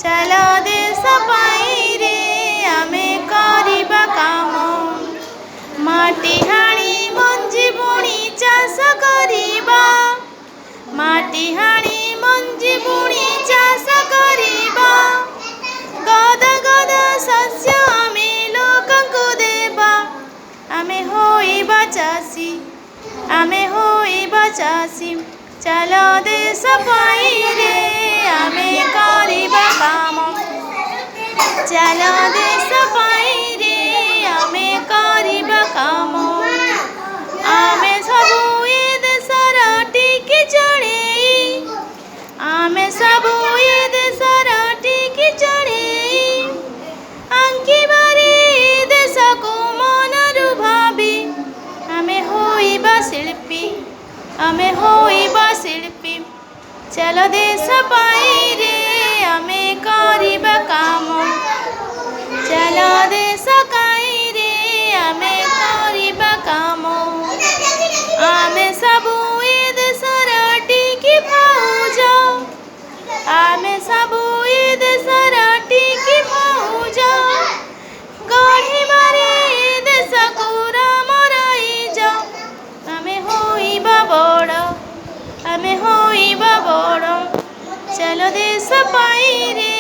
चलो देश पाई रे आमे करिबा काम माटी हाणी मंजी बुणी चाष करिबा माटी हाणी मंजी बुणी चाष करिबा गदा गदा शस्य आमे लोकंकु देबा आमे होइबा चाषी आमे होइबा चाषी चलो देश पाई रे आमे करिबा काम चलो देश पाई रे आमे करिबा काम आमे सबु ए देशर टिकी चढ़ेई आमे सबु ए देशर टिकी चढ़ेई आंकिबारे देश को मनरु भाबी आमे होइबा शिल्पी आमे होइबा शिल्पी चलो देश पाई रे आमे करिबा काम चलो देश काई रे आमे करिबा काम आमे सबु ए देशर टिकी फौज आमे सबु ए देशर टिकी फौज गढ़िबारे देश को राम राइज आमे होइबा बड़ आमे होइबा बड़ चलो देश पाई रे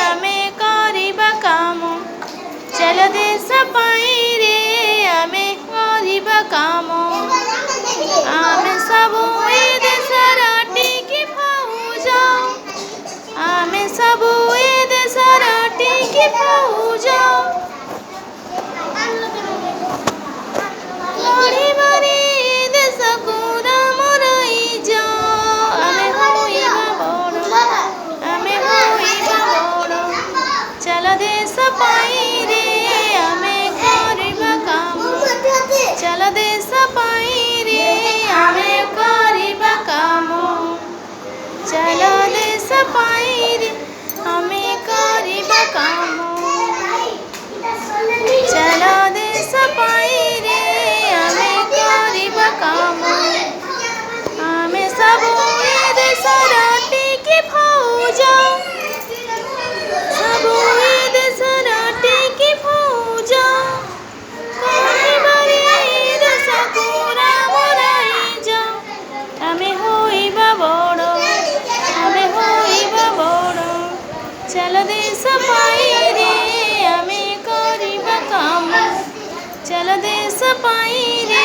आमे करिबा काम चलो देश पाई रे आमे करिबा काम आमे सबु ए देशर टिकी फौज आमे सबु ए देशर टिकी फौज गढ़िबारे देश को राम राइज आमे होइबा बड़ आमे होइबा बड़ चलो देश पाई रे आमे करिबा काम चलो देश पाई रे आमे करिबा काम चलो देश पाई रे आमे करिबा काम चलो देश पाई रे आमे करिबा काम आमे सबु ए देशर टिकी फौज सबु ए देशर टिकी फौज गढ़िबारे देश को राम राइज आमे होइबा बड़ आमे होइबा बड़ चलो देश पाई रे आमे करिबा काम चलो देश पाई रे